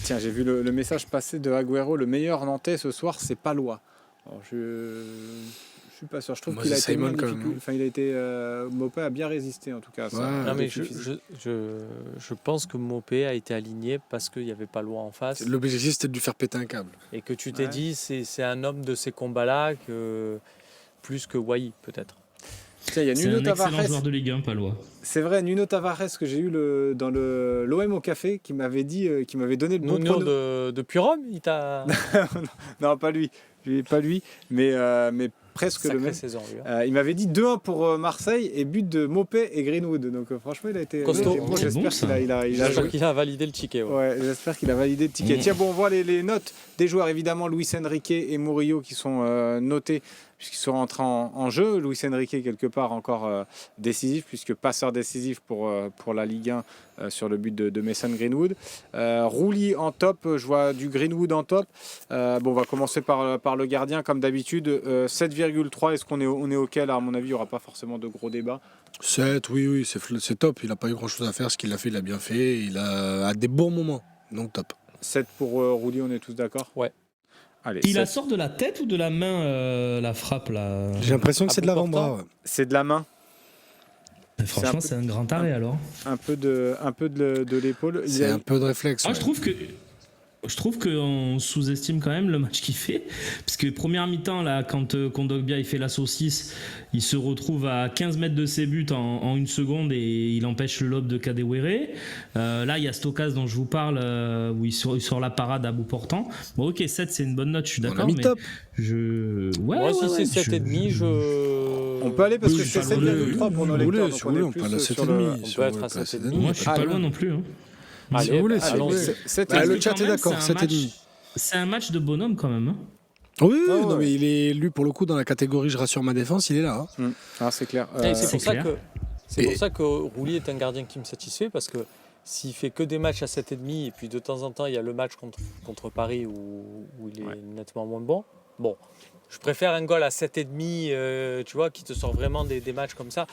Tiens, j'ai vu le message passer de Agüero, le meilleur Nantais ce soir, c'est Palois. Alors, je suis pas sûr. Je trouve qu'il a été Simon, bien difficile. Enfin, il a été Maupay a bien résisté en tout cas. Ça, non mais je pense que Maupay a été aligné parce qu'il n'y avait pas loin en face. L'objectif c'était de lui faire péter un câble. Et que tu t'es dit c'est un homme de ces combats-là plus que Wai peut-être. Tiens, il y a Nuno Tavares. Excellent joueur de Ligue 1, Palois. C'est vrai, Nuno Tavares que j'ai eu dans l'OM au café qui m'avait dit, qui m'avait donné le bon Nuno pronostic. depuis Rome, il t'a. Non, pas lui, mais presque le même. Saison, lui, il m'avait dit 2-1 pour Marseille et but de Maupay et Greenwood. Donc franchement, il a été costaud. Bon, j'espère qu'il a validé le ticket. Ouais, j'espère qu'il a validé le ticket. Tiens, bon, on voit les notes des joueurs évidemment. Luis Enrique et Murillo qui sont notés puisqu'ils sont rentrés en jeu. Luis Enrique quelque part encore décisif puisque passeur décisif pour la Ligue 1 sur le but de Mason Greenwood. Rouli en top, je vois du Greenwood en top. Bon, on va commencer par le gardien comme d'habitude. 7,3, est-ce qu'on est OK là? À mon avis, il n'y aura pas forcément de gros débats. 7, oui, c'est top. Il n'a pas eu grand-chose à faire. Ce qu'il a fait, il a bien fait. Il a des bons moments, donc top. 7 pour Rouli, on est tous d'accord? Ouais. Allez, il la sort de la tête ou de la main, la frappe là? J'ai l'impression que c'est de l'avant-bras. Ouais. C'est de la main. Franchement, c'est un grand arrêt alors. Un peu de l'épaule. C'est un peu de réflexe. Ah, je trouve qu'on sous-estime quand même le match qu'il fait. Parce que première mi-temps, là, quand Kondogbia il fait la saucisse, il se retrouve à 15 mètres de ses buts en une seconde et il empêche le lob de Kadewere. Là, il y a cette occasion dont je vous parle où il sort la parade à bout portant. Bon, ok, 7, c'est une bonne note, je suis d'accord. On a mis mais top. Moi, si c'est 7,5, On peut aller parce que c'est 7,3 pour nos lecteurs. Si vous voulez, on peut aller à 7,5. On peut être à 7,5. Moi, je suis pas loin non plus. Hein. Si vous voulez, le chat est d'accord, 7,5. C'est un match de bonhomme quand même. Hein. Oui, non, mais il est lui pour le coup dans la catégorie je rassure ma défense, il est là. Hein. Ah, c'est clair. C'est pour ça que Rouli est un gardien qui me satisfait parce que s'il fait que des matchs à 7,5 et puis de temps en temps il y a le match contre Paris où il est nettement moins bon. Bon, je préfère un goal à 7,5, tu vois, qui te sort vraiment des matchs comme ça.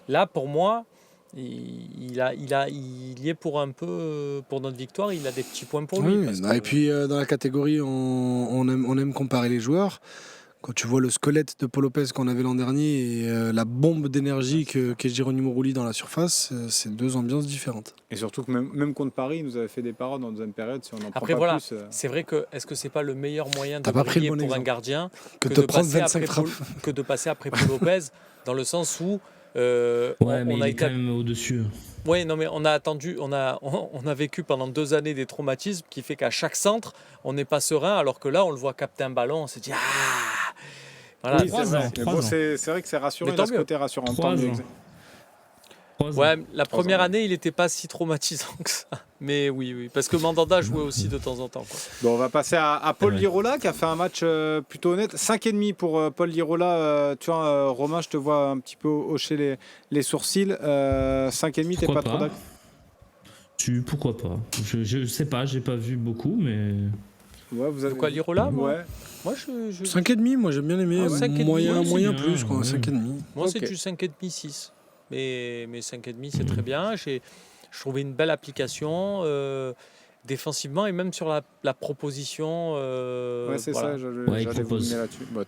Là, pour moi. Il y est pour un peu pour notre victoire, il a des petits points pour lui. Oui, et puis dans la catégorie, on aime comparer les joueurs. Quand tu vois le squelette de Paul Lopez qu'on avait l'an dernier et la bombe d'énergie qu'est Geronimo Rulli dans la surface, c'est deux ambiances différentes. Et surtout que même contre Paris, il nous avait fait des parades en deuxième période. Si on en Après prend pas plus, plus, c'est vrai que est-ce que c'est pas le meilleur moyen de briller pour un gardien que de prendre 25 frappes que de passer après Paul Lopez dans le sens où mais on a quand même au-dessus. Oui, non, mais on a attendu, on a vécu pendant 2 années des traumatismes qui fait qu'à chaque centre, on n'est pas serein, alors que là, on le voit capter un ballon, on s'est dit voilà, oui, c'est vrai que c'est rassurant, il a ce côté rassurant. Ouais, la première année, il n'était pas si traumatisant que ça. Mais oui, parce que Mandanda jouait aussi de temps en temps. Quoi. Bon, on va passer à Paul Lirola qui a fait un match plutôt honnête. 5,5 pour Paul Lirola. Tu vois, Romain, je te vois un petit peu hocher les sourcils. 5,5, t'es pas trop d'accord? Pourquoi pas? Je sais pas, j'ai pas vu beaucoup, mais... Ouais, vous avez... De quoi, Lirola? Ouais. Moi, je... 5,5, moi j'ai bien aimé. Moyen plus, quoi. 5,5. Moi, c'est du 5,5, 6. Mais 5,5, c'est très bien. Je trouvais une belle application défensivement et même sur la proposition. C'est ça, j'allais vous mener là-dessus. Bah,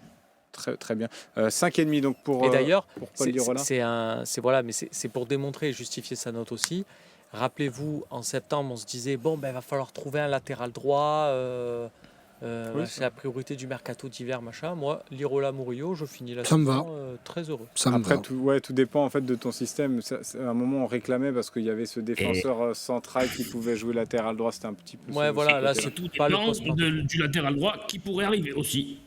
très bien. 5,5 donc pour. Et d'ailleurs, pour Paul Lirola. C'est pour démontrer et justifier sa note aussi. Rappelez-vous, en septembre, on se disait il va falloir trouver un latéral droit. C'est la priorité du mercato d'hiver, machin. Moi, Lirola Murillo, je finis la saison très heureux. Après, tout dépend en fait de ton système. À un moment, on réclamait parce qu'il y avait ce défenseur central qui pouvait jouer latéral droit. C'était un petit peu. Ouais, voilà, là, c'est tout pas le poste du latéral droit qui pourrait arriver aussi.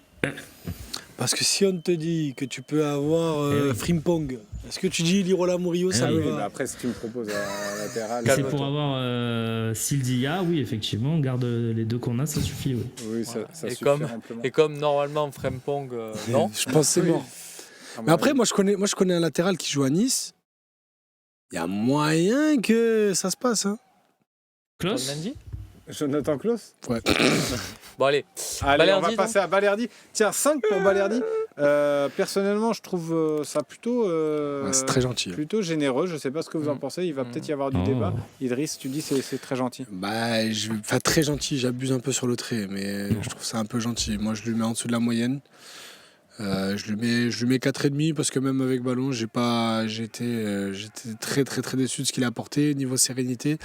Parce que si on te dit que tu peux avoir Frimpong, est-ce que tu dis Lirola Murillo, ça va? Après, si tu me proposes un latéral... C'est pour avoir Sildia, oui, effectivement, on garde les deux qu'on a, ça suffit. Oui, oui ça suffit amplement. Et comme normalement Frimpong, non. Je pense que c'est mort. Mais après, moi je connais un latéral qui joue à Nice. Il y a moyen que ça se passe. Hein. Klaus ? Jonathan Klaus. Ouais. Bon, allez. Allez, Balerdi, on va passer à Balerdi. Tiens, 5 pour Balerdi. Personnellement, je trouve ça plutôt, C'est très gentil. plutôt généreux. Je ne sais pas ce que vous en pensez. Il va peut-être y avoir du débat. Idriss, tu dis c'est très gentil. Très gentil, j'abuse un peu sur le trait, mais je trouve ça un peu gentil. Moi, je lui mets en dessous de la moyenne. Je lui mets 4,5 parce que même avec ballon, j'étais très très très déçu de ce qu'il a apporté niveau sérénité.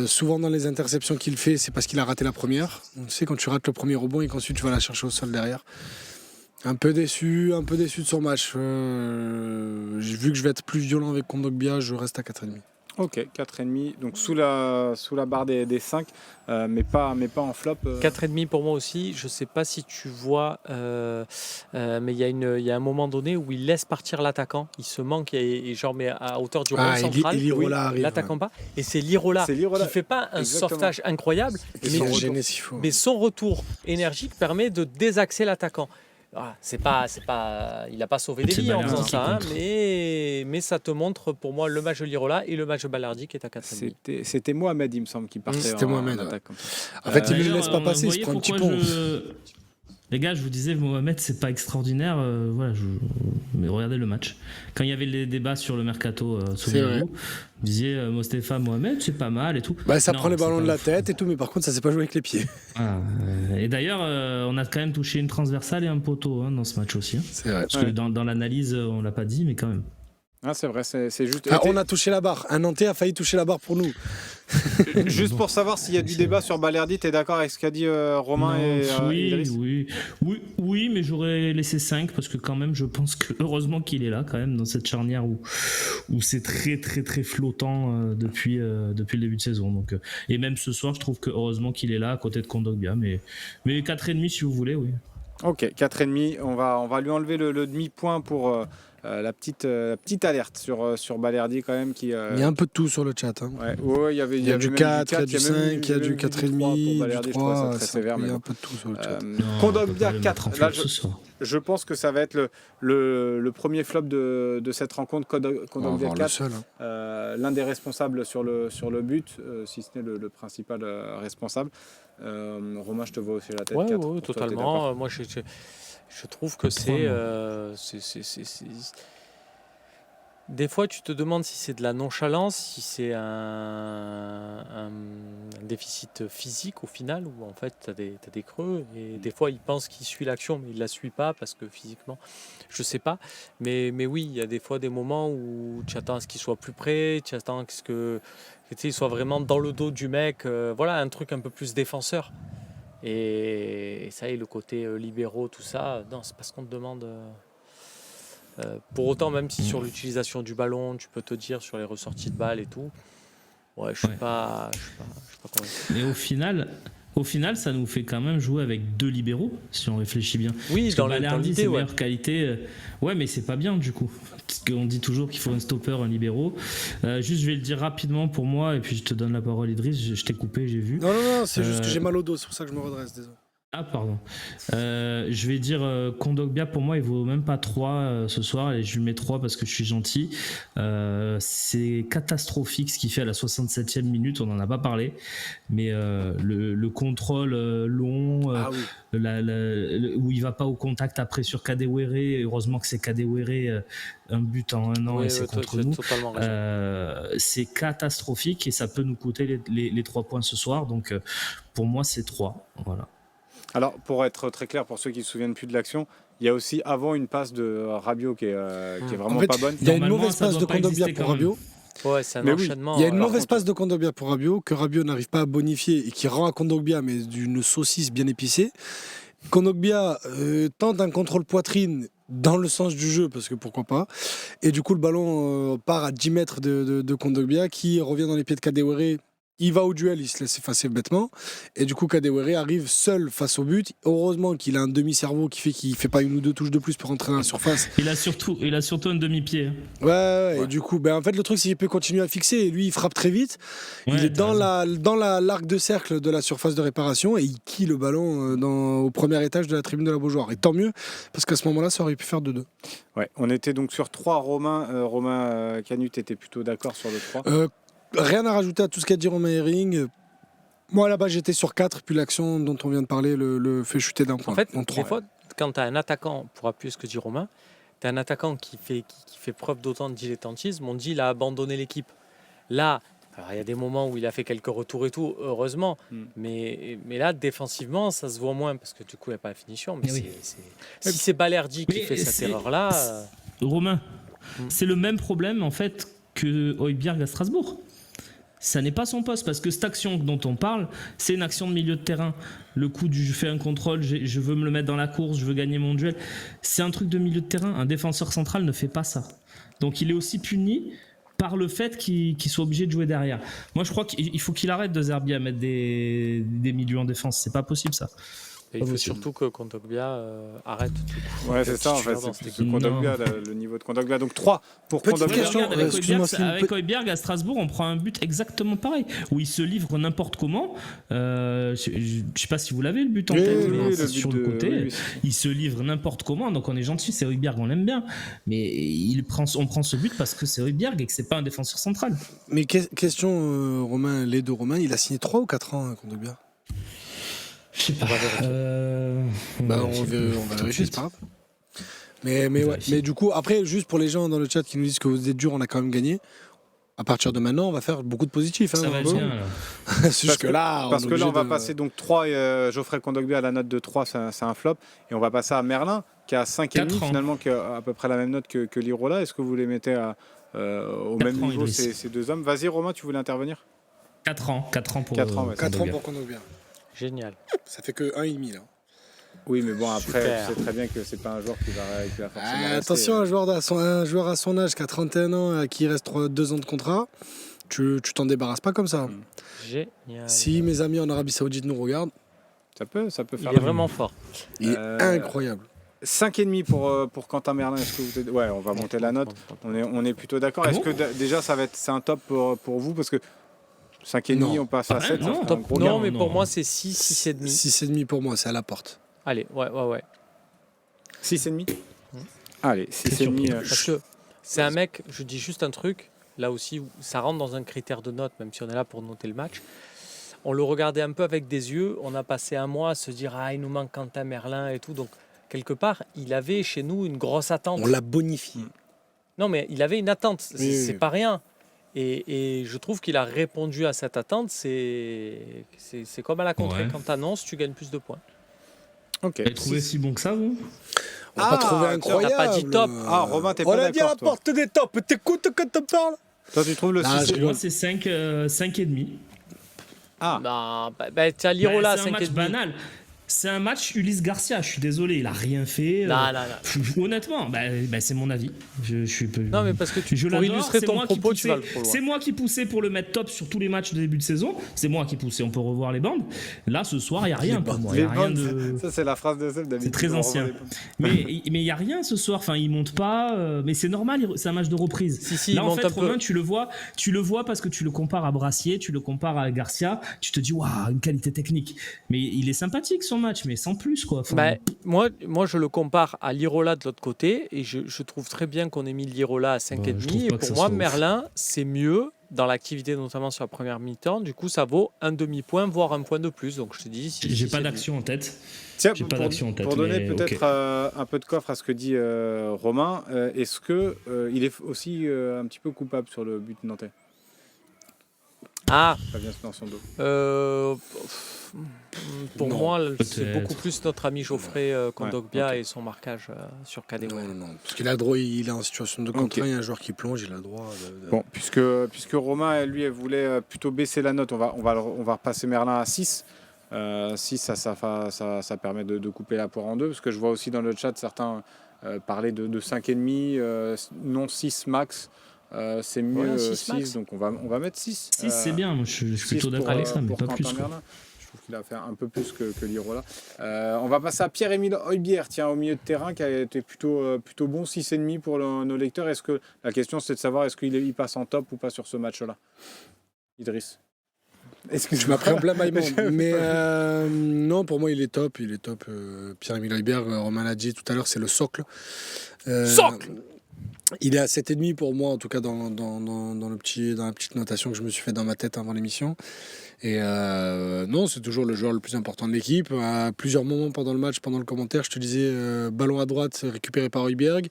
Souvent dans les interceptions qu'il fait, c'est parce qu'il a raté la première. Tu sais, quand tu rates le premier rebond et qu'ensuite tu vas la chercher au sol derrière. Un peu déçu de son match. J'ai vu que je vais être plus violent avec Kondogbia, je reste à 4,5. Ok, 4,5. Donc sous la barre des 5, mais pas en flop. 4,5 pour moi aussi. Je ne sais pas si tu vois, mais il y a un moment donné où il laisse partir l'attaquant. Il se manque, mais à hauteur du rond central. L'attaquant pas. Et c'est Lirola qui ne fait pas un sauvetage incroyable, mais son retour énergique permet de désaxer l'attaquant. Il n'a pas sauvé des vies en faisant ça, mais ça te montre pour moi le match de Lirola et le match de Balerdi qui est à 4,5. C'était Mohamed, il me semble, qui partait. C'était Mohamed. Attaque. En fait, il ne le laisse pas passer, il se prend un petit pont. Les gars, je vous disais, Mohamed, c'est pas extraordinaire. Mais regardez le match. Quand il y avait les débats sur le mercato, souvenez-vous, vous disiez Mostefa Mohamed, c'est pas mal et tout. Ça prend les ballons de la tête et tout, mais par contre, ça s'est pas joué avec les pieds. Et d'ailleurs, on a quand même touché une transversale et un poteau dans ce match aussi. C'est vrai. Parce que dans l'analyse, on l'a pas dit, mais quand même. C'est vrai, c'est juste. On a touché la barre. Un Nantais a failli toucher la barre pour nous. Juste pour savoir s'il y a du débat sur Balerdi, tu es d'accord avec ce qu'a dit Romain et Idriss ? Oui, mais j'aurais laissé 5 parce que quand même, je pense que heureusement qu'il est là quand même dans cette charnière où c'est très très très flottant depuis le début de saison. Donc, et même ce soir, je trouve que heureusement qu'il est là à côté de Kondogbia. Mais 4,5 si vous voulez, oui. Ok, 4,5. On va lui enlever le demi-point pour la petite alerte sur Balerdi quand même. Il y a un peu de tout sur le chat. Il y a du 4, il y a du 5, il y a du 4,5, du 3. C'est très sévère. Il y a un peu de tout sur le chat. Kondogbia 4. Là, je pense que ça va être le premier flop de cette rencontre. Kondogbia 4. L'un des responsables sur le but, si ce n'est le principal responsable. Romain, je te vois aussi la tête. 4. Oui, totalement. Moi, je trouve que c'est des fois, tu te demandes si c'est de la nonchalance, si c'est un déficit physique au final, où en fait, tu as des creux. Et des fois, il pense qu'il suit l'action, mais il ne la suit pas parce que physiquement, je ne sais pas. Mais oui, il y a des fois des moments où tu attends à ce qu'il soit plus près, tu attends à ce qu'il soit vraiment dans le dos du mec. Un truc un peu plus défenseur. Et ça y est, le côté libéraux, tout ça, non, c'est pas ce qu'on te demande. Pour autant, même si sur l'utilisation du ballon, tu peux te dire sur les ressorties de balles et tout, je suis pas convaincu. Et au final, ça nous fait quand même jouer avec 2 libéraux, si on réfléchit bien. Oui, parce dans Balerdi, l'idée, c'est meilleure qualité. Mais c'est pas bien du coup. Parce qu'on dit toujours qu'il faut un stopper, un libéraux. Juste, je vais le dire rapidement pour moi, et puis je te donne la parole, Idriss. Je t'ai coupé, j'ai vu. Non, c'est juste que j'ai mal au dos, c'est pour ça que je me redresse, désolé. Ah, pardon. Je vais dire Kondogbia, pour moi, il vaut même pas 3 ce soir, et je lui mets 3 parce que je suis gentil. C'est catastrophique ce qu'il fait à la 67e minute, on n'en a pas parlé, mais le contrôle long, où il va pas au contact après sur Kadewere, heureusement que c'est Kadewere, un but en 1 an et c'est contre nous. C'est catastrophique et ça peut nous coûter les 3 points ce soir, donc pour moi c'est 3, voilà. Alors, pour être très clair, pour ceux qui ne se souviennent plus de l'action, il y a aussi avant une passe de Rabiot qui est vraiment pas bonne. Il y a une mauvaise passe de Kondogbia pour Rabiot. C'est un enchaînement. Il y a une mauvaise passe de Kondogbia pour Rabiot que Rabiot n'arrive pas à bonifier et qui rend à Kondogbia, mais d'une saucisse bien épicée. Kondogbia tente un contrôle poitrine dans le sens du jeu, parce que pourquoi pas. Et du coup, le ballon part à 10 mètres de Kondogbia qui revient dans les pieds de Kadewere. Il va au duel, il se laisse effacer bêtement. Et du coup, Kadewere arrive seul face au but. Heureusement qu'il a un demi-cerveau qui fait qu'il fait pas 1 ou 2 touches de plus pour rentrer dans la surface. Il a surtout un demi-pied. Ouais. Et du coup, en fait, le truc, c'est qu'il peut continuer à fixer. Et lui, il frappe très vite. Il est dans l'arc de cercle de la surface de réparation. Et il quille le ballon au premier étage de la tribune de la Beaujoire. Et tant mieux, parce qu'à ce moment-là, ça aurait pu faire 2-2. Ouais, on était donc sur 3. Romain Canut était plutôt d'accord sur le 3. Rien à rajouter à tout ce qu'a dit Romain Herring. Moi, là-bas, j'étais sur 4, puis l'action dont on vient de parler le fait chuter d'un point. En fait, Donc, des 3. fois, quand tu as un attaquant, pour appuyer ce que dit Romain, tu as un attaquant qui fait preuve d'autant de dilettantisme, on dit il a abandonné l'équipe. Là, alors, il y a des moments où il a fait quelques retours et tout, heureusement, mais là, défensivement, ça se voit moins, parce que du coup, il n'y a pas la finition. Mais Oui. si c'est Balerdi qui fait cette erreur-là... Romain, c'est le même problème en fait que Højbjerg à Strasbourg. Ça n'est pas son poste, parce que cette action dont on parle, c'est une action de milieu de terrain. Le coup du je fais un contrôle, je veux me le mettre dans la course, je veux gagner mon duel. C'est un truc de milieu de terrain. Un défenseur central ne fait pas ça. Donc il est aussi puni par le fait qu'il soit obligé de jouer derrière. Moi je crois qu'il faut qu'il arrête de Zerbi à mettre des milieux en défense. C'est pas possible ça. Et il faut surtout que Kondogbia arrête. Ouais, c'est ça en fait. C'est plus que Kondogbia, le niveau de Kondogbia. Donc 3 pour Petite Kondogbia. question. Avec Højbjerg à Strasbourg, on prend un but exactement pareil, où il se livre n'importe comment. Je sais pas si vous l'avez le but en tête, mais c'est sur le côté. Il se livre n'importe comment, donc on est gentil. C'est Højbjerg, on l'aime bien, mais on prend ce but parce que c'est Højbjerg et que c'est pas un défenseur central. Mais question, Romain, les deux Romains, il a signé 3 ou 4 ans, Kondogbia? Je sais pas. On va vérifier, c'est pas grave. Mais du coup, après, juste pour les gens dans le chat qui nous disent que vous êtes dur, on a quand même gagné. À partir de maintenant, on va faire beaucoup de positifs. Ça va être bien. Parce que là, on va passer donc 3, Geoffrey Kondogbia à la note de 3, c'est un flop. Et on va passer à Merlin, qui a 5,5 finalement, qui a à peu près la même note que Lirola. Est-ce que vous les mettez au même niveau, ces deux hommes? Vas-y, Romain, tu voulais intervenir? 4 ans pour 4 ans pour Kondogbia. Génial. Ça fait que 1,5 là. Oui, mais bon, après, tu sais très bien que c'est pas un joueur qui va forcément rester. Attention, un joueur à son âge qui a 31 ans, à qui il reste 2 ans de contrat, tu t'en débarrasses pas comme ça. Génial. Si mes amis en Arabie Saoudite nous regardent, ça peut faire. Il est vraiment fort. Il est incroyable. 5,5 pour Quentin Merlin. Est-ce que vous êtes... Ouais, on va monter la note. On est plutôt d'accord. Est-ce que déjà c'est un top pour vous, parce que 5,5, on passe à 7. Non, mais pour moi, c'est 6, 6,5. 6,5 pour moi, c'est à la porte. Allez, ouais. 6,5 Allez, 6,5. Parce que c'est un mec, je dis juste un truc, là aussi, ça rentre dans un critère de note, même si on est là pour noter le match. On le regardait un peu avec des yeux, on a passé un mois à se dire, il nous manque Quentin Merlin et tout. Donc, quelque part, il avait chez nous une grosse attente. On l'a bonifié. Non, mais il avait une attente, c'est pas rien. Et je trouve qu'il a répondu à cette attente. C'est comme à la contrée, quand tu annonces, tu gagnes plus de points. Vous l'avez trouvé si bon que ça, vous? On l'a pas trouvé incroyable. T'as pas dit top. Romain, t'es pas d'accord. On a dit à la porte des tops. T'écoutes quand tu parles. Toi, tu trouves le 6? Moi, c'est 5,5. Tu as Lirola, c'est un match banal. C'est un match Ulysse Garcia, je suis désolé, il a rien fait. Non. Honnêtement, c'est mon avis. Je suis peu... Non, mais parce que pour illustrer ton propos, tu vas le prolonger. C'est moi qui poussais pour le mettre top sur tous les matchs de début de saison. C'est moi qui poussais, on peut revoir les bandes. Là, ce soir, il n'y a rien pour moi. Ça, c'est la phrase de Seb d'habitude. C'est très ancien. Mais il n'y a rien ce soir, enfin, il ne monte pas. Mais c'est normal, c'est un match de reprise. Si, là, en fait, Romain, tu le vois parce que tu le compares à Brassier, tu le compares à Garcia. Tu te dis, waouh, une qualité technique. Mais il est sympathique, son match, mais sans plus, quoi. Enfin... moi, je le compare à Lirola de l'autre côté, et je trouve très bien qu'on ait mis Lirola à 5,5. Et pour moi, Merlin, c'est mieux dans l'activité, notamment sur la première mi-temps. Du coup, ça vaut un demi-point, voire un point de plus. Donc, je te dis... J'ai pas d'action en tête. Tiens, pour donner peut-être un peu de coffre à ce que dit Romain, est-ce qu'il est aussi un petit peu coupable sur le but nantais? Ça vient dans son dos. Pour moi, c'est beaucoup plus notre ami Geoffrey Kondogbia et son marquage sur Kadewere. Non. Parce qu'il a droit, il est en situation de contraint, il y a un joueur qui plonge, il a le droit de... Bon, puisque Romain, lui, elle voulait plutôt baisser la note, on va repasser Merlin à 6. 6, ça permet de couper la poire en deux, parce que je vois aussi dans le chat certains parler de 5,5, non 6 max. C'est mieux 6, donc on va mettre 6. 6, c'est bien, moi, je suis plutôt d'accord avec ça, mais pas plus. Je trouve qu'il a fait un peu plus que Lirola. On va passer à Pierre-Emile Højbjerg, au milieu de terrain, qui a été plutôt bon, 6,5 pour nos lecteurs. Est-ce que la question, c'est de savoir est-ce qu'il passe en top ou pas sur ce match-là, Idriss? Tu m'as pris en plein maillement. Mais non, pour moi, il est top. Pierre-Emile Højbjerg, Romain l'a dit tout à l'heure, c'est le socle. Socle. Il est à 7,5 pour moi, en tout cas dans la petite notation que je me suis fait dans ma tête avant l'émission. Et non, c'est toujours le joueur le plus important de l'équipe. À plusieurs moments pendant le match, pendant le commentaire, je te disais ballon à droite récupéré par Højbjerg.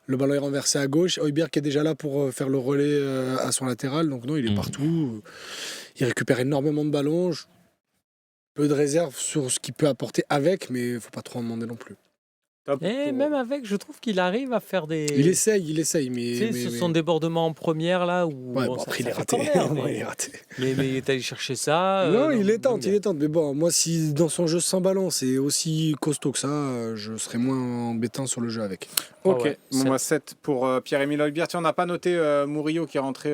Le ballon est renversé à gauche. Højbjerg est déjà là pour faire le relais à son latéral. Donc non, il est partout. Il récupère énormément de ballons. Peu de réserve sur ce qu'il peut apporter avec, mais il ne faut pas trop en demander non plus. Et même avec, je trouve qu'il arrive à faire des. Il essaye, mais. Tu sais, son débordement en première, là. Où, ouais, bon, après, il est raté. Il est raté. Mais il est allé chercher ça. Non, il est tente. Mais bon, moi, si dans son jeu sans ballon, c'est aussi costaud que ça, je serais moins embêtant sur le jeu avec. Ok, ouais, moi 7 pour Pierre-Emile Højbjerg. On n'a pas noté Murillo qui est rentré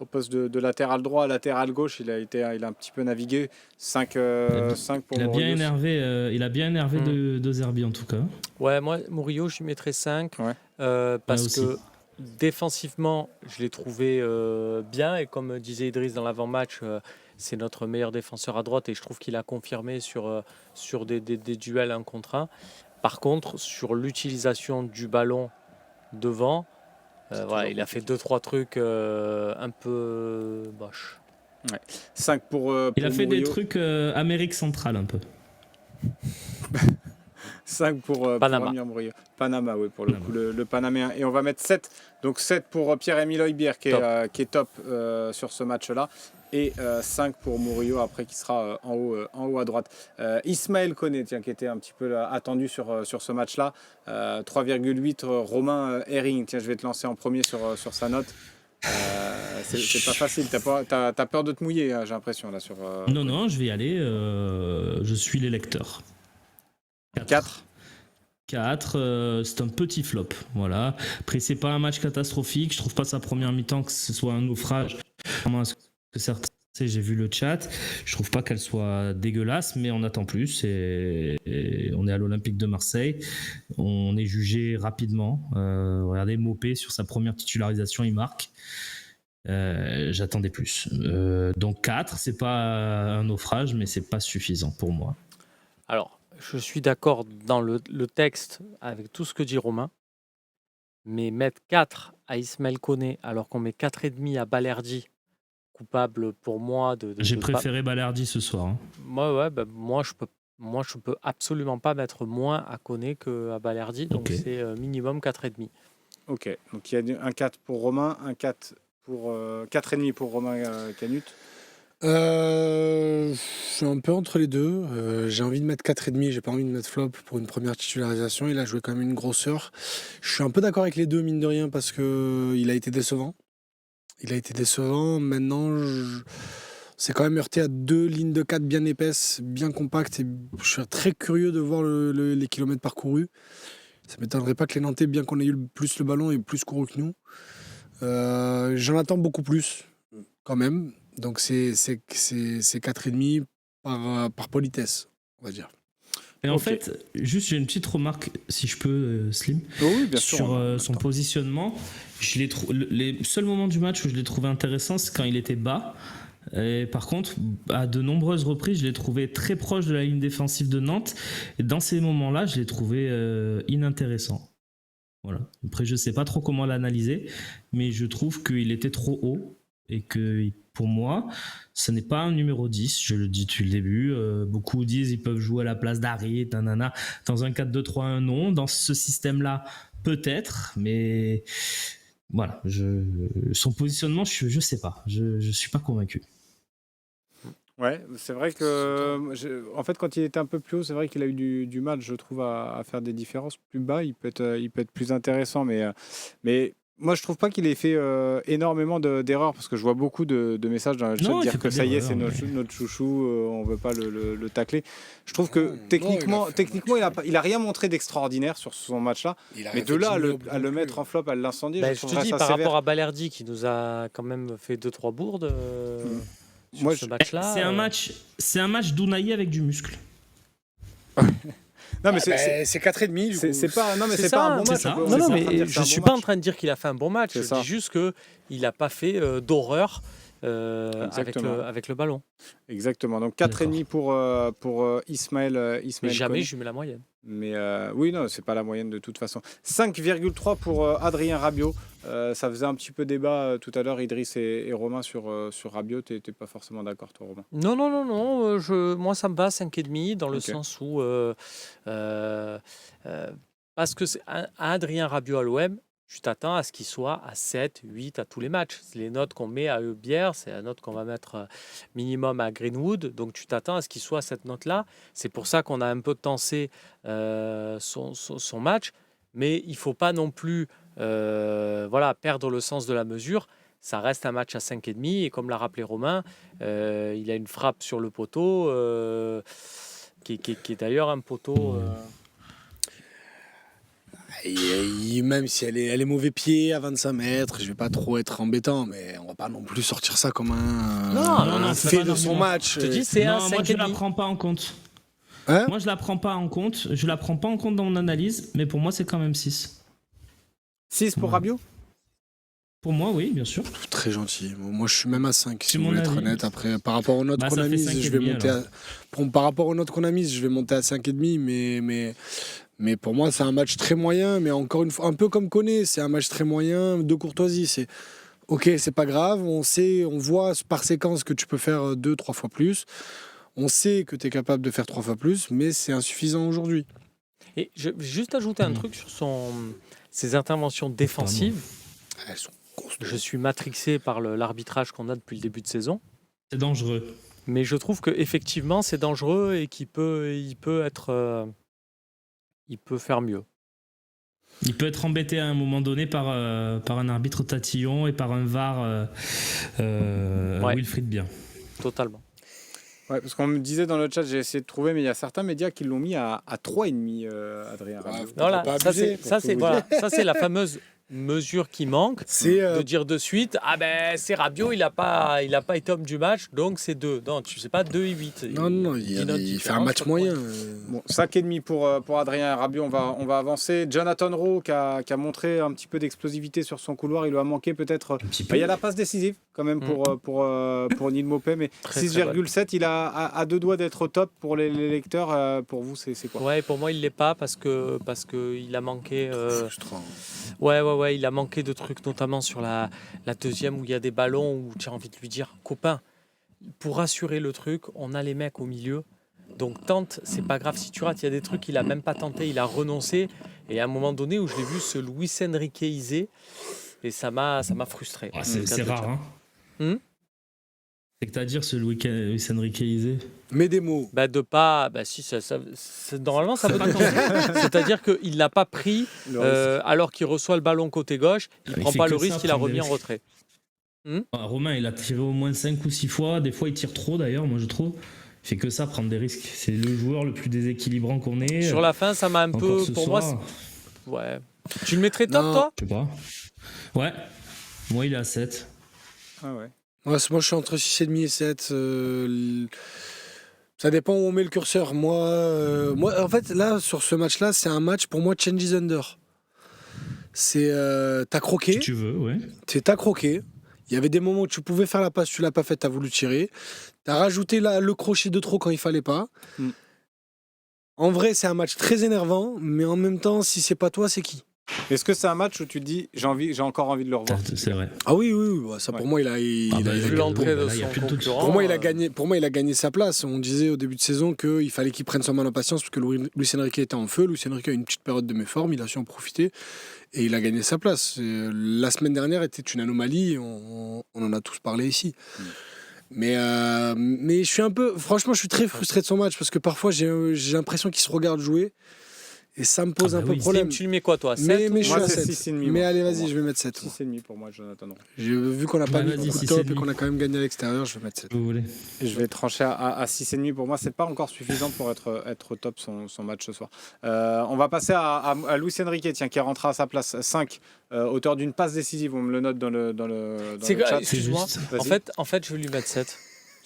au poste de latéral droit, latéral gauche. Il a un petit peu navigué. 5 pour il a Murillo. Il a bien énervé de Zerbi en tout cas. Ouais, moi, Murillo, je lui mettrais 5. Ouais. Parce que défensivement, je l'ai trouvé bien. Et comme disait Idriss dans l'avant-match, c'est notre meilleur défenseur à droite. Et je trouve qu'il a confirmé sur des duels 1 contre 1. Par contre, sur l'utilisation du ballon devant, il a fait 2-3 trucs un peu moches. Ouais. 5 pour il a fait Murillo. des trucs Amérique centrale un peu. 5 pour Panama. Amir Murillo. Panama, oui, pour le coup, le Panaméen. Et on va mettre 7. Donc 7 pour Pierre-Emile Højbjerg qui est top sur ce match-là. Et 5 pour Murillo après qui sera en haut à droite. Ismaël Koné, qui était un petit peu attendu sur ce match-là. 3,8. Romain Herring, je vais te lancer en premier sur sa note. C'est pas facile, t'as peur de te mouiller, j'ai l'impression là sur. Non, je vais y aller. Je suis les lecteurs. 4. 4, c'est un petit flop. Voilà. Après, c'est pas un match catastrophique. Je trouve pas sa première mi-temps que ce soit un naufrage. Que certains, j'ai vu le chat. Je trouve pas qu'elle soit dégueulasse, mais on attend plus. Et on est à l'Olympique de Marseille. On est jugé rapidement. Regardez, Mopé sur sa première titularisation, il marque. J'attendais plus. Donc 4, c'est pas un naufrage, mais c'est pas suffisant pour moi. Alors, je suis d'accord dans le texte avec tout ce que dit Romain, mais mettre 4 à Ismaël Koné alors qu'on met 4,5 à Balerdi, coupable pour moi de J'ai préféré Balerdi ce soir. Hein. Moi, je peux absolument pas mettre moins à Koné qu'à Balerdi, donc c'est minimum 4,5. Ok, donc il y a un 4 pour Romain, un 4 pour 4,5 pour Romain Canut. Je suis un peu entre les deux. J'ai envie de mettre 4,5, j'ai pas envie de mettre flop pour une première titularisation. Il a joué quand même une grosseur. Je suis un peu d'accord avec les deux, mine de rien, parce qu'il a été décevant. Maintenant, c'est quand même heurté à 2 lignes de 4 bien épaisses, bien compactes. Et je suis très curieux de voir les kilomètres parcourus. Ça ne m'étonnerait pas que les Nantais, bien qu'on ait eu plus le ballon, aient plus couru que nous. J'en attends beaucoup plus, quand même. Donc c'est 4,5 par politesse, on va dire. Et en fait, juste j'ai une petite remarque, si je peux, Slim, oui, bien sûr, sur son positionnement. Les seuls moments du match où je l'ai trouvé intéressant, c'est quand il était bas. Et par contre, à de nombreuses reprises, je l'ai trouvé très proche de la ligne défensive de Nantes. Et dans ces moments-là, je l'ai trouvé inintéressant. Voilà. Après, je ne sais pas trop comment l'analyser, mais je trouve qu'il était trop haut. Et que pour moi, ce n'est pas un numéro 10, je le dis depuis le début. Beaucoup disent qu'ils peuvent jouer à la place d'Harit, nanana. Dans un 4-2-3-1, non. Dans ce système-là, peut-être, mais voilà. Son positionnement, je ne sais pas. Je ne suis pas convaincu. Ouais, c'est vrai que en fait, quand il était un peu plus haut, c'est vrai qu'il a eu du mal, je trouve, à faire des différences. Plus bas, il peut être plus intéressant, mais moi, je trouve pas qu'il ait fait énormément d'erreurs parce que je vois beaucoup de messages dans le chat dire que ça y est, c'est notre chouchou, on veut pas le tacler. Je trouve que techniquement, il a rien montré d'extraordinaire sur son match-là. Mais de là à le mettre en flop, à l'incendier, je te dis, par rapport à Balerdi qui nous a quand même fait 2-3 bourdes sur ce match-là. C'est un match d'Ounaï avec du muscle. Non mais c'est 4,5. C'est pas un bon match. Non, mais je suis pas en train de dire qu'il a fait un bon match. Je dis juste que il a pas fait d'horreur. avec le ballon. Exactement. Donc 4,5 pour Ismaël. Mais jamais Koné. je mets la moyenne. Mais oui, non, c'est pas la moyenne de toute façon. 5,3 pour Adrien Rabiot. Ça faisait un petit peu débat tout à l'heure, Idriss et Romain, sur Rabiot. Tu n'étais pas forcément d'accord, toi, Romain? Non. Moi, ça me va 5,5 dans le sens où. Parce que Adrien Rabiot à l'OM, tu t'attends à ce qu'il soit à 7, 8 à tous les matchs. C'est les notes qu'on met à Eubière, c'est la note qu'on va mettre minimum à Greenwood. Donc tu t'attends à ce qu'il soit à cette note-là. C'est pour ça qu'on a un peu tensé son match. Mais il ne faut pas non plus perdre le sens de la mesure. Ça reste un match à 5,5. Et comme l'a rappelé Romain, il a une frappe sur le poteau qui est d'ailleurs un poteau... Même si elle est mauvais pied à 25 mètres, je vais pas trop être embêtant, mais on va pas non plus sortir ça comme un c'est fait pas de son normal. match. Je te dis, c'est un Non, moi je la 5,5. prends pas en compte. Hein Moi je la prends pas en compte. Je la prends pas en compte dans mon analyse, mais pour moi c'est quand même 6. 6 pour Rabiot? Pour moi, oui, bien sûr. Très gentil. Moi, je suis même à 5, si C'est vous mon voulez être avis. honnête. Après, par rapport aux notes qu'on ça a fait mises, 5 je et vais demi, monter alors. par rapport aux notes qu'on a mises, je vais monter à 5,5, mais pour moi, c'est un match très moyen. Mais encore une fois, un peu comme Koné, c'est un match très moyen de courtoisie. C'est ok, c'est pas grave. On voit par séquence que tu peux faire 2-3 fois plus. On sait que tu es capable de faire 3 fois plus, mais c'est insuffisant aujourd'hui. Et je vais juste ajouter un truc sur ses interventions défensives. Elles sont Je suis matrixé par l'arbitrage qu'on a depuis le début de saison. C'est dangereux. Mais je trouve qu'effectivement, c'est dangereux et il peut faire mieux. Il peut être embêté à un moment donné par un arbitre tatillon et par un VAR Wilfried Bien. Totalement. Ouais, parce qu'on me disait dans le chat, j'ai essayé de trouver, mais il y a certains médias qui l'ont mis à 3,5, Adrien Rabiot. Voilà, pas ça abuser, c'est la fameuse mesure qui manque. C'est De dire de suite, c'est Rabiot, il a pas été homme du match, donc c'est 2. Non, tu sais pas 2 et 8. non, il fait un match moyen. Bon, 5,5 pour Adrien Rabiot, on va avancer. Jonathan Rowe qui a montré un petit peu d'explosivité sur son couloir, il lui a manqué peut-être. Il y a la passe décisive quand même pour Neil Maupay, mais 6,7, il a à deux doigts d'être au top pour les lecteurs. Pour vous, c'est quoi? Ouais, pour moi il l'est pas parce que il a manqué. Frustrant. Ouais, il a manqué de trucs, notamment sur la deuxième où il y a des ballons où tu as envie de lui dire, copain, pour assurer le truc, on a les mecs au milieu. Donc tente, c'est pas grave si tu rates. Il y a des trucs qu'il a même pas tenté, il a renoncé. Et à un moment donné où je l'ai vu se Luis Enriqueiser, et ça m'a frustré. C'est rare, hein. C'est que t'as à dire ce Luis Enriqueiser. Mets des mots. Si, normalement ça veut tout dire. C'est-à-dire qu'il l'a pas pris alors qu'il reçoit le ballon côté gauche, il prend pas le risque, il a remis en retrait. Romain, il a tiré au moins 5 ou 6 fois. Des fois, il tire trop d'ailleurs, moi je trouve. Il fait que ça, prendre des risques. C'est le joueur le plus déséquilibrant qu'on ait. Sur la fin, ça m'a un peu. Pour moi, ouais. Tu le mettrais top, toi? Je sais pas. Ouais. Moi, il est à 7. Ah ouais. Moi, je suis entre 6,5 et 7. Ça dépend où on met le curseur. Moi, en fait, là, sur ce match-là, c'est un match, pour moi, changes under. C'est t'as croqué. Si tu veux, ouais. T'as croqué. Il y avait des moments où tu pouvais faire la passe, tu l'as pas faite, t'as voulu tirer. T'as rajouté le crochet de trop quand il fallait pas. En vrai, c'est un match très énervant, mais en même temps, si c'est pas toi, c'est qui? Est-ce que c'est un match où tu te dis j'ai encore envie de le revoir? C'est vrai. Ah oui, ça pour moi, Vu l'entrée de son concurrent. Pour moi, il a gagné sa place. On disait au début de saison qu'il fallait qu'il prenne son mal en patience parce que Luis Enrique était en feu. Luis Enrique a eu une petite période de méforme, il a su en profiter et il a gagné sa place. La semaine dernière était une anomalie, on en a tous parlé ici. Mais je suis franchement, je suis très frustré de son match parce que parfois j'ai l'impression qu'il se regarde jouer. Et ça me pose un peu problème. Tu le mets quoi, toi? 7 mais je suis Moi, à c'est 7. 6,5, Mais moi, allez, pour vas-y, moi. je vais mettre 7. 6,5 pour moi, Jonathan Rowe. Vu qu'on n'a pas mis vas-y, beaucoup de top 6,5. et qu'on a quand même gagné à l'extérieur, je vais mettre 7. Vous voulez. Je vais trancher à 6,5 pour moi. C'est pas encore suffisant pour être top son match ce soir. On va passer à Luis Enrique, qui est rentré à sa place 5, auteur d'une passe décisive. On me le note dans le chat. Excuse-moi. Vas-y. En fait, je vais lui mettre 7.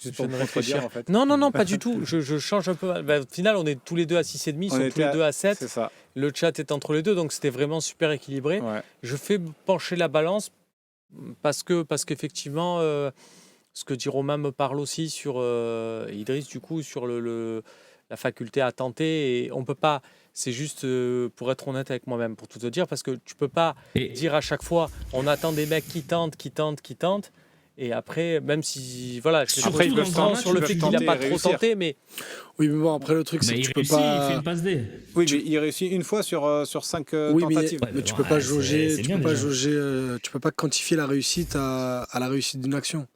Juste pour me contredire, en fait. Non, pas du tout. Je change un peu. Au final, on est tous les deux à 6,5, ils sont tous les deux à 7. C'est ça. Le chat est entre les deux, donc c'était vraiment super équilibré. Ouais. Je fais pencher la balance parce qu'effectivement, ce que dit Romain me parle aussi sur Idriss, du coup, sur la faculté à tenter. Et on peut pas, c'est juste pour être honnête avec moi-même, pour tout te dire, parce que tu peux pas dire à chaque fois, on attend des mecs qui tentent. Et après, même si, voilà, je Après, suis ils peuvent franc sur le fait qu'il n'a pas trop réussir. tenté, mais Oui, mais bon, après, le truc, c'est Mais que il tu peux réussit, il pas. fait une passe D. Oui, mais il réussit une fois sur 5 Oui, tentatives. mais tu Ouais, peux pas c'est- jauger, c'est tu bien peux pas déjà. jauger, tu peux pas quantifier la réussite à la réussite d'une action.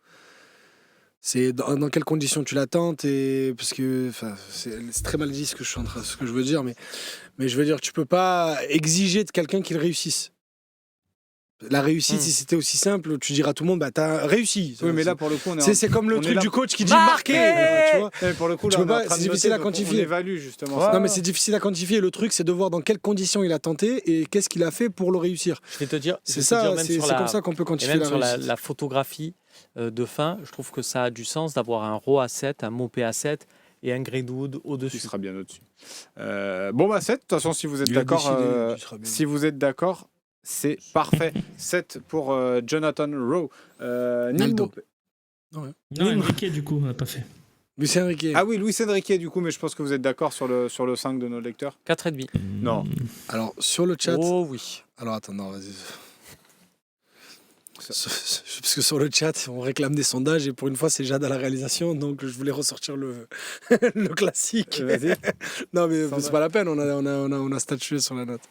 C'est dans quelles conditions tu l'attentes et parce que enfin, c'est très mal dit ce que je veux dire, mais je veux dire tu peux pas exiger de quelqu'un qu'il réussisse. La réussite, si c'était aussi simple, tu diras à tout le monde, bah t'as réussi. Oui, mais là, pour le coup, C'est comme le on est truc là- du coach qui dit Marqué marquer, tu vois. Pour le coup, Tu là, peux on est en pas- train c'est de difficile noter, à donc quantifier. On évalue justement Ouais. ça. Non, mais c'est difficile à quantifier. Le truc, c'est de voir dans quelles conditions il a tenté et qu'est-ce qu'il a fait pour le réussir. je vais te dire, C'est ça, même c'est sur c'est comme ça qu'on peut et quantifier même la sur réussite. la photographie de fin, je trouve que ça a du sens d'avoir un Raw à 7, un Mopé à 7 et un Greenwood Tu au-dessus. seras bien au-dessus. Bon, bah 7, de toute façon, si vous êtes Il a d'accord, décidé, tu seras bien. si vous êtes d'accord, c'est parfait. 7 pour Jonathan Rowe. Neil Naldo. Maupay. Non, Enrique, du coup, on n'a pas fait. Lucien Riquet. Ah oui, Luis Enrique, du coup, mais je pense que vous êtes d'accord sur le 5 de nos lecteurs. 4,5. Non. Alors, sur le chat. Oh oui. Alors, attends, non, vas-y. Parce que sur le chat, on réclame des sondages et pour une fois, c'est Jade à la réalisation, donc je voulais ressortir le, le classique. Vas-y. Non, mais Sondage. c'est pas la peine, on a statué sur la note.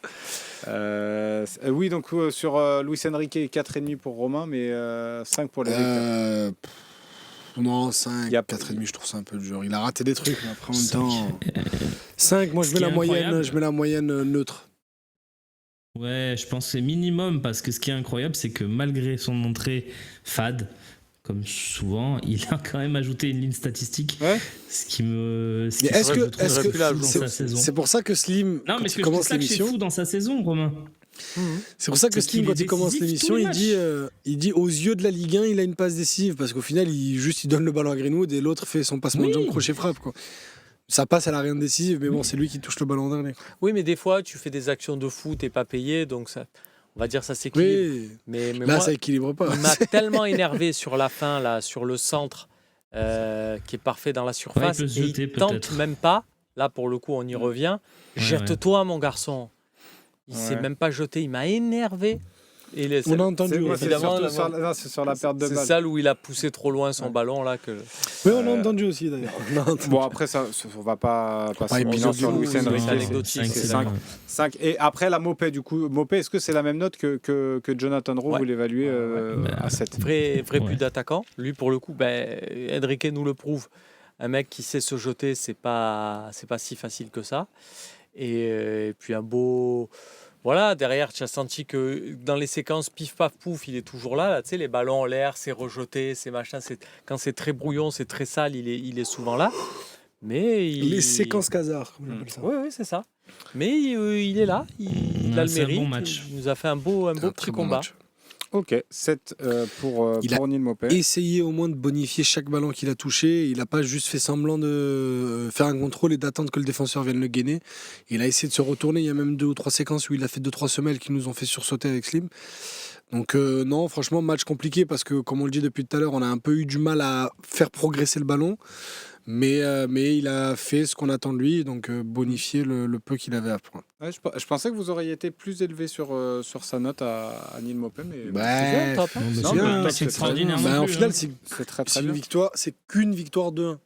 Oui, donc sur Luis Enrique, 4,5 pour Romain, mais 5 pour les lecteurs. Non, 5, Il y a- 4,5, je trouve ça un peu dur. Il a raté des trucs, mais après, en même temps. 5, moi, Ce qui est incroyable- je mets la moyenne neutre. Ouais, je pense que c'est minimum parce que ce qui est incroyable, c'est que malgré son entrée fade, comme souvent, il a quand même ajouté une ligne statistique. Ouais. Ce qui me. Ce Mais qui est-ce je que, trouve est-ce fou que dans c'est, sa saison. c'est pour ça que Slim, Non, quand mais il c'est commence ça que c'est l'émission, fou dans sa saison, Romain. c'est pour ça que C'est Slim, qu'il quand est il commence décisif l'émission, tous les il dit aux yeux de la Ligue 1, il a une passe décisive parce qu'au final, il donne le ballon à Greenwood et l'autre fait son passement de Oui. jambe crochet-frappe, quoi. Ça passe, elle a rien de décisif, mais bon, c'est lui qui touche le ballon en dernier, quoi. Oui, mais des fois, tu fais des actions de foot et pas payé, donc ça, on va dire ça s'équilibre. Oui, Mais là, moi, ça équilibre pas. il m'a tellement énervé sur la fin, là, sur le centre, qui est parfait dans la surface. Ouais, il peut se et jeter, il tente peut-être. même pas. Là, pour le coup, on y revient. Ouais, Jette-toi, mon garçon. Il Ouais. s'est même pas jeté. Il m'a énervé. Et On a entendu. C'est, moi, ouais. c'est évidemment, surtout là, sur, non, c'est sur la perte de c'est balle. celle où il a poussé trop loin son Ouais. ballon là que. Oui, on a entendu aussi, d'ailleurs. On a entendu. Bon, après, ça, on va pas passer pas longtemps sur épisode Luis du coup, Enrique. c'est anecdotique, C'est c'est 5. 5. Et après, la Maupay, du coup, Maupay, est-ce que c'est la même note que Jonathan Rowe, Ouais. vous l'évaluez Ouais. à 7? Vrai Ouais. but d'attaquant. Lui, pour le coup, Enrique nous le prouve. Un mec qui sait se jeter, c'est pas si facile que ça. Et puis un beau. Voilà, derrière, tu as senti que dans les séquences pif paf pouf, il est toujours là. Tu sais, les ballons en l'air, c'est rejeté, c'est machin. Quand c'est très brouillon, c'est très sale, il est souvent là. Mais Les séquences Khazar, comme on appelle ça. Oui, c'est ça. Mais il est là, il a le c'est un mérite. bon match. Il nous a fait un beau Un petit très bon combat. match. Ok, 7 pour Il a Neil Maupay. Essayer au moins de bonifier chaque ballon qu'il a touché. Il n'a pas juste fait semblant de faire un contrôle et d'attendre que le défenseur vienne le gainer. Il a essayé de se retourner. Il y a même 2 ou 3 séquences où il a fait 2-3 semelles qui nous ont fait sursauter avec Slim. Donc non, franchement, match compliqué parce que, comme on le dit depuis tout à l'heure, on a un peu eu du mal à faire progresser le ballon. Mais il a fait ce qu'on attend de lui, donc bonifier le peu qu'il avait à prendre. Ouais, je pensais que vous auriez été plus élevé sur sa note à Neil Maupay, mais Ouais, top, hein. Non, mais Non, c'est mais pas top, c'est c'est extraordinaire. très non Bah, au plus, final, hein. c'est très c'est bien. une victoire, c'est qu'une victoire de 1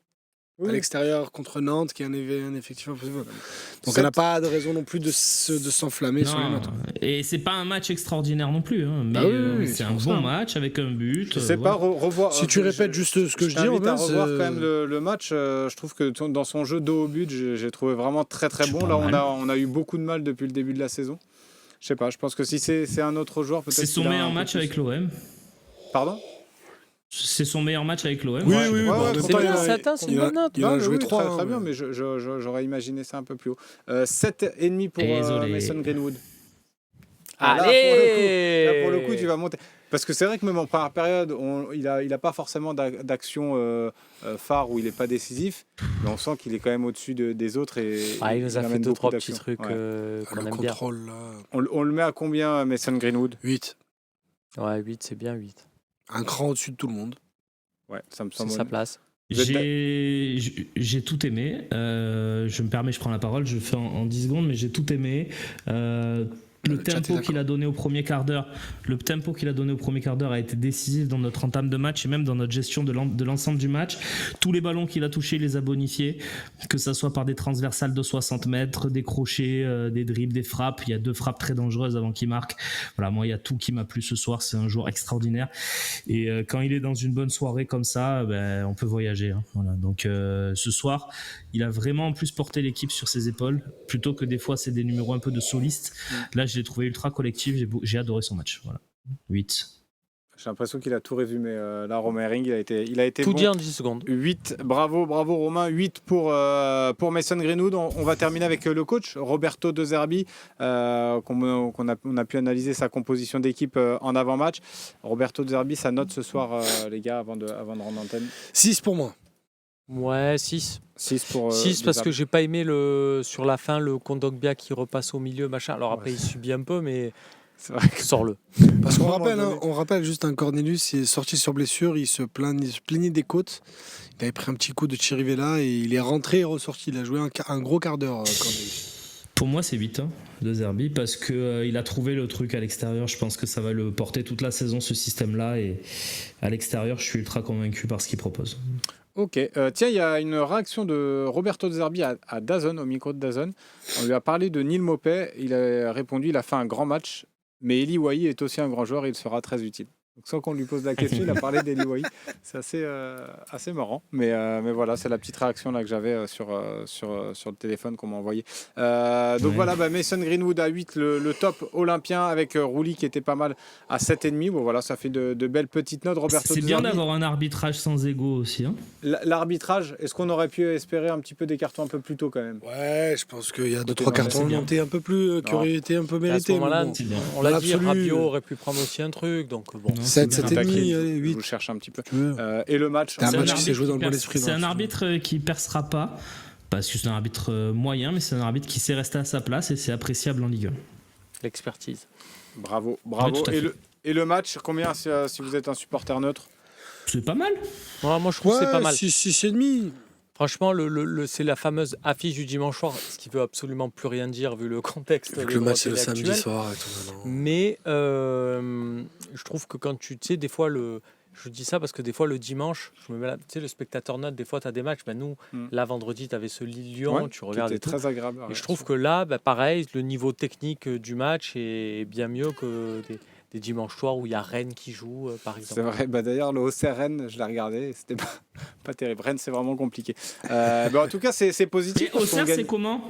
Oui. à l'extérieur contre Nantes, qui est un effectif impossible. Donc Sept. on n'a pas de raison non plus de s'enflammer sur les Non, notes. et c'est pas un match extraordinaire non plus, hein, mais Ah oui, c'est c'est un pour bon ça. match avec un but. Je sais pas, revoir. Si tu répètes juste ce que je dis, t'invite à Romain, revoir c'est- quand même le match. Je trouve que dans son jeu dos au but, j'ai trouvé vraiment très très C'est bon. pas Là, mal. on a eu beaucoup de mal depuis le début de la saison. Je sais pas, je pense que si c'est un autre joueur, peut-être. C'est son qu'il a un meilleur peu match plus- avec l'OM. Pardon? C'est son meilleur match avec l'OM. Oui, Ouais, oui, ouais, bah, en ouais, même c'est temps, bien, il a- ça atteint, c'est une il a- bonne note. il a Non, mais joué oui, 3. très bien, mais j'aurais imaginé ça un peu plus haut. 7,5 pour Désolé. Mason Greenwood. Ah, là, Allez Là, pour le coup, tu vas monter. Parce que c'est vrai que même en première période, il a pas forcément d'action phare où il n'est pas décisif, mais on sent qu'il est quand même au-dessus des autres. Et Il nous a fait amène 2-3 beaucoup petits d'actions. trucs Ouais. qu'on Le aime bien. contrôle, là. On le met à combien, Mason Greenwood? 8. Ouais, 8, c'est bien 8. Un cran au-dessus de tout le monde. Ouais, ça me C'est semble. sa place. J'ai tout aimé. Je me permets, je prends la parole, je fais en 10 secondes, mais j'ai tout aimé. Le tempo qu'il a donné au premier quart d'heure, a été décisif dans notre entame de match et même dans notre gestion de l'ensemble du match. Tous les ballons qu'il a touchés, il les a bonifiés, que ça soit par des transversales de 60 mètres, des crochets, des dribbles, des frappes. Il y a 2 frappes très dangereuses avant qu'il marque. Voilà, moi, il y a tout qui m'a plu ce soir. C'est un joueur extraordinaire. Et quand il est dans une bonne soirée comme ça, on peut voyager. Hein. Voilà. Donc ce soir, il a vraiment en plus porté l'équipe sur ses épaules, plutôt que des fois c'est des numéros un peu de solistes. Là, je l'ai trouvé ultra collectif, j'ai adoré son match. Voilà. 8. J'ai l'impression qu'il a tout résumé. Là, Romain Herring, il a été Tout bon. dit en 10 secondes. 8, bravo Romain. 8 pour Mason Greenwood. On va terminer avec le coach, Roberto De Zerbi, on a pu analyser sa composition d'équipe en avant-match. Roberto De Zerbi, sa note ce soir, les gars, avant de rendre l'antenne. 6 pour moi. Ouais, 6. 6 pour 6 parce que j'ai pas aimé sur la fin le Kondogbia qui repasse au milieu, machin. Alors après, il subit un peu, mais sors-le. Parce qu'on rappelle juste un Cornelius, il est sorti sur blessure, il se plaignait des côtes. Il avait pris un petit coup de Chirivella et il est rentré et ressorti. Il a joué un gros quart d'heure, Cornelius. Pour moi, c'est 8 de Zerbi parce qu'il a trouvé le truc à l'extérieur. Je pense que ça va le porter toute la saison, ce système-là. Et à l'extérieur, je suis ultra convaincu par ce qu'il propose. Ok, tiens, il y a une réaction de Roberto De Zerbi à DAZN, au micro de DAZN. On lui a parlé de Neil Maupay, il a répondu, il a fait un grand match, mais Eli Wahi est aussi un grand joueur et il sera très utile. Donc sans qu'on lui pose la question, il a parlé d'Eli Wahi. C'est assez marrant, mais voilà, c'est la petite réaction là que j'avais sur le téléphone qu'on m'a envoyé. Donc voilà, Mason Greenwood à 8, le top olympien, avec Rouli qui était pas mal à 7,5. Bon voilà, ça fait de belles petites notes. Roberto C'est De bien Zerbi. d'avoir un arbitrage sans ego aussi. Hein. L'arbitrage, est-ce qu'on aurait pu espérer un petit peu des cartons un peu plus tôt quand même? Ouais, je pense qu'il y a 2-3 cartons montés un peu plus, qui auraient été un peu mérités. À ce moment-là, on l'a dit, Rabiot aurait pu prendre aussi un truc, donc bon. 7,5, allez, 8. Je vous cherche un petit peu. Et le match, c'est un match qui s'est joué dans le bon esprit. C'est un arbitre qui percera pas, parce que c'est un arbitre moyen, mais c'est un arbitre qui sait rester à sa place et c'est appréciable en Ligue 1. L'expertise. Bravo. Ouais, et le match, combien si vous êtes un supporter neutre? C'est pas mal. Ouais, moi, je trouve que c'est pas mal. 6,5. Franchement, c'est la fameuse affiche du dimanche soir, ce qui veut absolument plus rien dire vu le contexte. Vu que le match c'est le samedi soir et tout. Maintenant. Mais je trouve que quand tu sais, des fois, je dis ça parce que des fois, le dimanche, je me mets là, tu sais, le spectateur note, des fois, tu as des matchs. Nous, là, vendredi, tu avais ce Lille-Lyon, tu regardes. C'était très agréable. Et je trouve que là, pareil, le niveau technique du match est bien mieux que des dimanches soirs où il y a Rennes qui joue, par exemple. C'est vrai, d'ailleurs, le Auxerre Rennes, je l'ai regardé, c'était pas terrible. Rennes, c'est vraiment compliqué. En tout cas, c'est positif. Et Auxerre, c'est comment?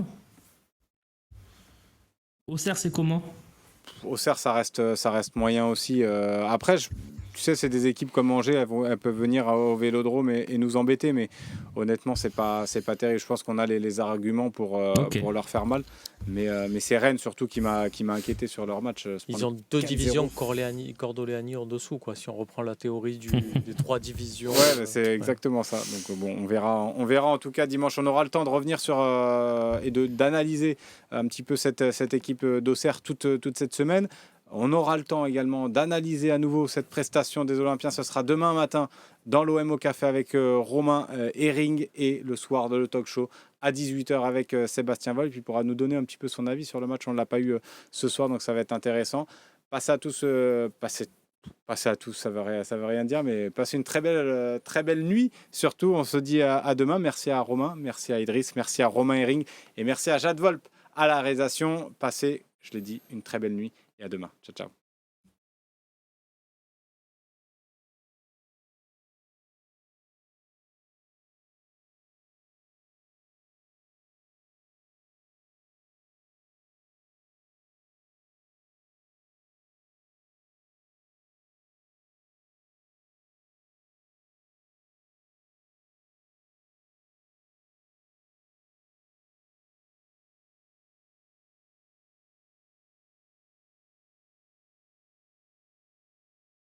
Auxerre, c'est comment? Auxerre, ça reste moyen aussi. Après, tu sais, c'est des équipes comme Angers, elles peuvent venir au Vélodrome et nous embêter, mais honnêtement, c'est pas terrible. Je pense qu'on a les arguments pour leur faire mal. Mais c'est Rennes surtout qui m'a inquiété sur leur match. Ils ont 2 divisions Cordoléani en dessous, quoi, si on reprend la théorie des 3 divisions. Ouais, c'est exactement ça. Donc bon, on verra en tout cas dimanche. On aura le temps de revenir sur et d'analyser un petit peu cette équipe d'Auxerre toute cette semaine. On aura le temps également d'analyser à nouveau cette prestation des Olympiens. Ce sera demain matin dans l'OM au Café avec Romain Herring et le soir de le talk show à 18h avec Sébastien Voll. Puis il pourra nous donner un petit peu son avis sur le match. On ne l'a pas eu ce soir, donc ça va être intéressant. Passez à tous, ça veut rien dire, mais passez une très belle nuit. Surtout, on se dit à demain. Merci à Romain, merci à Idriss, merci à Romain Herring et merci à Jade Volpe à la réalisation. Passez, je l'ai dit, une très belle nuit et à demain. Ciao, ciao.